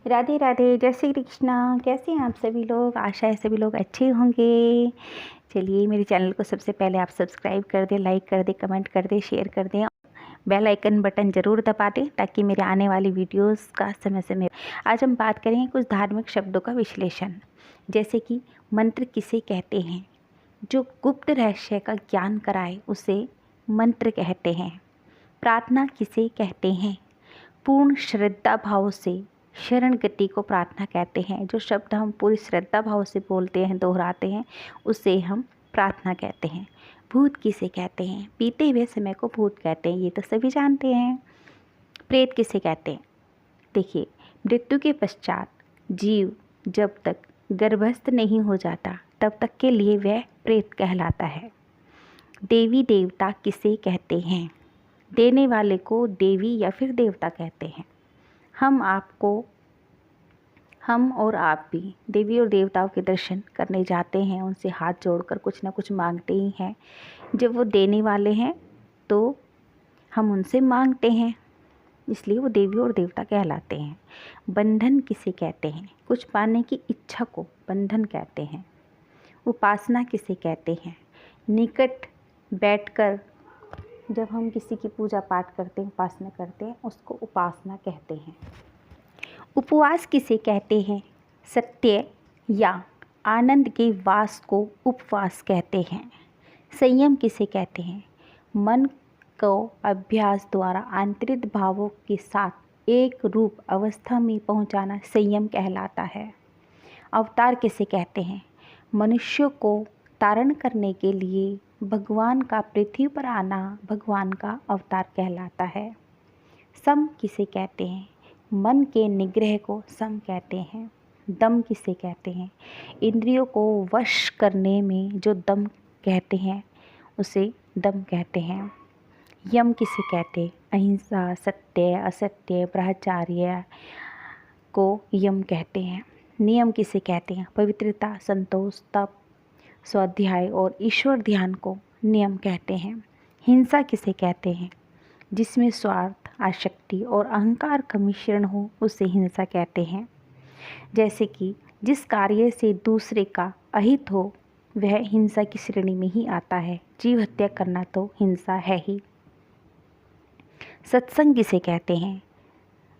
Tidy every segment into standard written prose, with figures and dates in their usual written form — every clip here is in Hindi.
राधे राधे, जय श्री कृष्णा। कैसे हैं आप सभी लोग? आशा है सभी लोग अच्छे होंगे। चलिए, मेरे चैनल को सबसे पहले आप सब्सक्राइब कर दें, लाइक कर दें, कमेंट कर दें, शेयर कर दें, बेल आइकन बटन ज़रूर दबा दें ताकि मेरे आने वाली वीडियोस का समय समय। आज हम बात करेंगे कुछ धार्मिक शब्दों का विश्लेषण, जैसे कि मंत्र किसे कहते हैं। जो गुप्त रहस्य का ज्ञान कराए उसे मंत्र कहते हैं। प्रार्थना किसे कहते हैं। पूर्ण श्रद्धा भाव से शरण गति को प्रार्थना कहते हैं। जो शब्द हम पूरी श्रद्धा भाव से बोलते हैं, दोहराते हैं, उसे हम प्रार्थना कहते हैं। भूत किसे कहते हैं। पीते हुए समय को भूत कहते हैं, ये तो सभी जानते हैं। प्रेत किसे कहते हैं। देखिए, मृत्यु के पश्चात जीव जब तक गर्भस्थ नहीं हो जाता तब तक के लिए वह प्रेत कहलाता है। देवी देवता किसे कहते हैं। देने वाले को देवी या फिर देवता कहते हैं। हम और आप भी देवी और देवताओं के दर्शन करने जाते हैं, उनसे हाथ जोड़कर कुछ ना कुछ मांगते ही हैं। जब वो देने वाले हैं तो हम उनसे मांगते हैं, इसलिए वो देवी और देवता कहलाते हैं। बंधन किसे कहते हैं। कुछ पाने की इच्छा को बंधन कहते हैं। उपासना किसे कहते हैं। निकट बैठकर जब हम किसी की पूजा पाठ करते हैं, उपासना करते हैं, उसको उपासना कहते हैं। उपवास किसे कहते हैं। सत्य या आनंद के वास को उपवास कहते हैं। संयम किसे कहते हैं। मन को अभ्यास द्वारा आंतरिक भावों के साथ एक रूप अवस्था में पहुंचाना संयम कहलाता है। अवतार किसे कहते हैं। मनुष्य को तारण करने के लिए भगवान का पृथ्वी पर आना भगवान का अवतार कहलाता है। सम किसे कहते हैं। मन के निग्रह को सम कहते हैं। दम किसे कहते हैं। इंद्रियों को वश करने में जो दम कहते हैं उसे दम कहते हैं। यम किसे कहते हैं। अहिंसा, सत्य, असत्य, ब्रह्मचार्य को यम कहते हैं। नियम किसे कहते हैं। पवित्रता, संतोष, तप, स्वाध्याय और ईश्वर ध्यान को नियम कहते हैं। हिंसा किसे कहते हैं। जिसमें स्वार्थ, आसक्ति और अहंकार का मिश्रण हो उसे हिंसा कहते हैं। जैसे कि जिस कार्य से दूसरे का अहित हो वह हिंसा की श्रेणी में ही आता है। जीव हत्या करना तो हिंसा है ही। सत्संग किसे कहते हैं।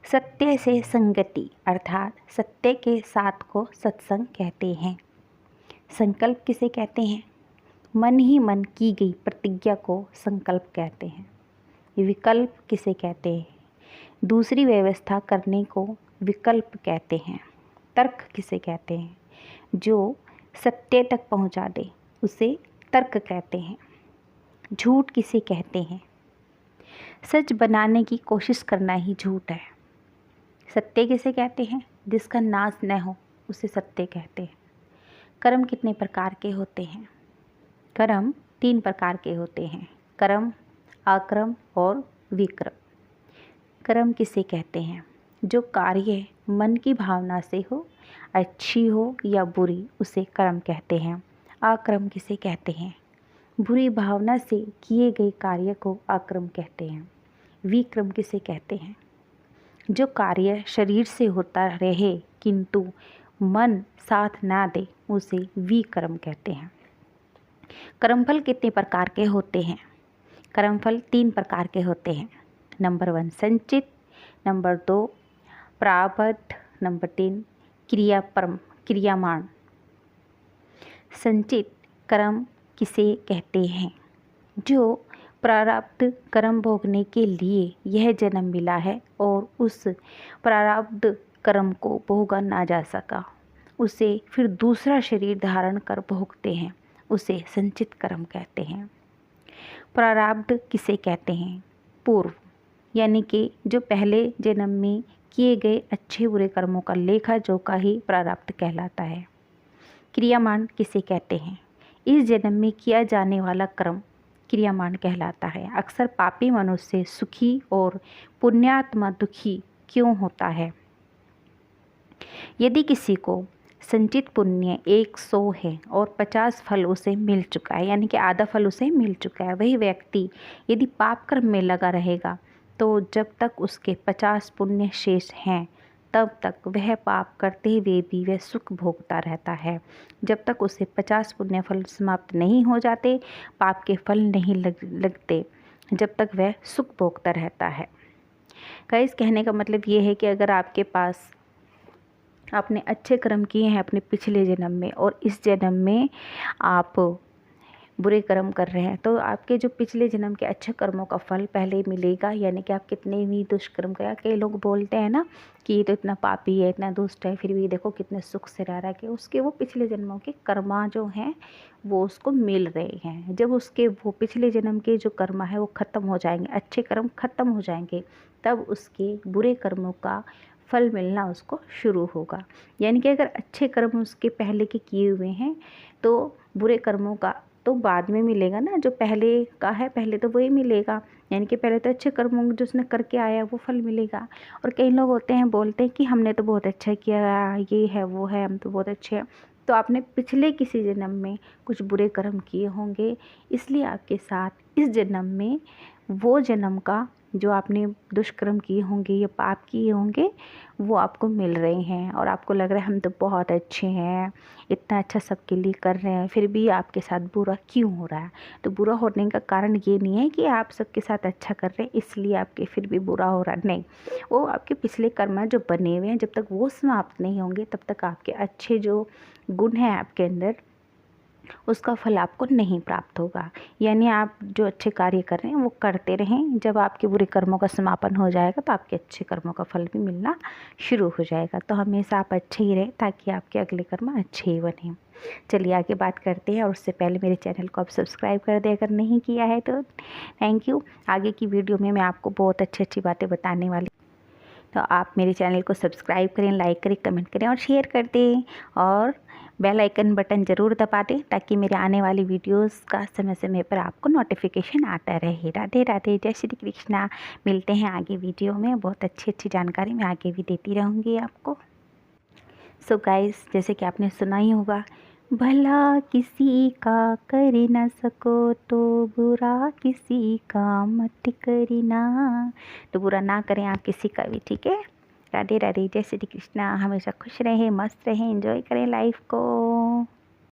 सत्य से संगति अर्थात सत्य के साथ को सत्संग कहते हैं। संकल्प किसे कहते हैं। मन ही मन की गई प्रतिज्ञा को संकल्प कहते हैं। विकल्प किसे कहते हैं। दूसरी व्यवस्था करने को विकल्प कहते हैं। तर्क किसे कहते हैं। जो सत्य तक पहुंचा दे उसे तर्क कहते हैं। झूठ किसे कहते हैं। सच बनाने की कोशिश करना ही झूठ है। सत्य किसे कहते हैं। जिसका नाश न हो उसे सत्य कहते हैं। कर्म कितने प्रकार के होते हैं। कर्म 3 प्रकार के होते हैं। कर्म, अकर्म और विकर्म। कर्म किसे कहते हैं। जो कार्य मन की भावना से हो, अच्छी हो या बुरी, उसे कर्म कहते हैं। अकर्म किसे कहते हैं। बुरी भावना से किए गए कार्य को अकर्म कहते हैं। विकर्म किसे कहते हैं। जो कार्य शरीर से होता रहे किंतु मन साथ ना दे उसे विकर्म कहते हैं। कर्मफल कितने प्रकार के होते हैं। कर्मफल 3 प्रकार के होते हैं। नंबर 1 संचित, नंबर 2 प्रारब्ध, नंबर 3 क्रियामाण। संचित कर्म किसे कहते हैं। जो प्रारब्ध कर्म भोगने के लिए यह जन्म मिला है और उस प्रारब्ध कर्म को भोगा ना जा सका, उसे फिर दूसरा शरीर धारण कर भोगते हैं, उसे संचित कर्म कहते हैं। प्रारब्ध किसे कहते हैं। पूर्व यानी कि जो पहले जन्म में किए गए अच्छे बुरे कर्मों का लेखा जोखा ही प्रारब्ध कहलाता है। क्रियामाण किसे कहते हैं। इस जन्म में किया जाने वाला कर्म क्रियामाण कहलाता है। अक्सर पापी मनुष्य सुखी और पुण्यात्मा दुखी क्यों होता है। यदि किसी को संचित पुण्य 100 है और 50 फल उसे मिल चुका है, यानी कि आधा फल उसे मिल चुका है, वही व्यक्ति यदि पाप कर्म में लगा रहेगा तो जब तक उसके 50 पुण्य शेष हैं तब तक वह पाप करते हुए भी वह सुख भोगता रहता है। जब तक उसे 50 पुण्य फल समाप्त नहीं हो जाते, पाप के फल नहीं लगते, जब तक वह सुख भोगता रहता है। गाइस, कहने का मतलब ये है कि अगर आपके पास आपने अच्छे कर्म किए हैं अपने पिछले जन्म में और इस जन्म में आप बुरे कर्म कर रहे हैं, तो आपके जो पिछले जन्म के अच्छे कर्मों का फल पहले मिलेगा। यानी कि आप कितने भी दुष्कर्म करें, कई लोग बोलते हैं ना कि ये तो इतना पापी है, इतना दुष्ट है, फिर भी देखो कितने सुख से रह रहा है, कि उसके वो पिछले जन्मों के कर्मा जो हैं वो उसको मिल रहे हैं। जब उसके वो पिछले जन्म के जो कर्मा है वो ख़त्म हो जाएंगे, अच्छे कर्म ख़त्म हो जाएंगे, तब उसके बुरे कर्मों का फल मिलना उसको शुरू होगा। यानी कि अगर अच्छे कर्म उसके पहले के किए हुए हैं तो बुरे कर्मों का तो बाद में मिलेगा ना, जो पहले का है पहले तो वही मिलेगा। यानी कि पहले तो अच्छे कर्मों जो उसने करके आया वो फल मिलेगा। और कई लोग होते हैं बोलते हैं कि हमने तो बहुत अच्छा किया, ये है वो है, हम तो बहुत अच्छे हैं। तो आपने पिछले किसी जन्म में कुछ बुरे कर्म किए होंगे, इसलिए आपके साथ इस जन्म में वो जन्म का जो आपने दुष्कर्म किए होंगे या पाप किए होंगे वो आपको मिल रहे हैं। और आपको लग रहा है हम तो बहुत अच्छे हैं, इतना अच्छा सबके लिए कर रहे हैं, फिर भी आपके साथ बुरा क्यों हो रहा है। तो बुरा होने का कारण ये नहीं है कि आप सबके साथ अच्छा कर रहे हैं इसलिए आपके फिर भी बुरा हो रहा, नहीं। वो आपके पिछले कर्म जो बने हुए हैं, जब तक वो समाप्त नहीं होंगे तब तक आपके अच्छे जो गुण हैं आपके अंदर उसका फल आपको नहीं प्राप्त होगा। यानी आप जो अच्छे कार्य कर रहे हैं वो करते रहें, जब आपके बुरे कर्मों का समापन हो जाएगा तो आपके अच्छे कर्मों का फल भी मिलना शुरू हो जाएगा। तो हमेशा आप अच्छे ही रहें ताकि आपके अगले कर्म अच्छे ही बने। चलिए आगे बात करते हैं, और उससे पहले मेरे चैनल को आप सब्सक्राइब कर दें अगर नहीं किया है तो। Thank you. आगे की वीडियो में मैं आपको बहुत अच्छी अच्छी बातें बताने वाली, तो आप मेरे चैनल को सब्सक्राइब करें, लाइक करें, कमेंट करें और शेयर कर दें, और बेल आइकन बटन ज़रूर दबा दें ताकि मेरे आने वाली वीडियोस का समय समय पर आपको नोटिफिकेशन आता रहे। राधे राधे, जय श्री कृष्णा। मिलते हैं आगे वीडियो में, बहुत अच्छी अच्छी जानकारी मैं आगे भी देती रहूँगी आपको। सो गाइस, जैसे कि आपने सुना ही होगा, भला किसी का कर न सको तो बुरा किसी का मत करना। तो बुरा ना करें आप किसी का भी, ठीक है। राधे राधे, जय श्री कृष्णा। हमेशा खुश रहें, मस्त रहें, एंजॉय करें लाइफ को।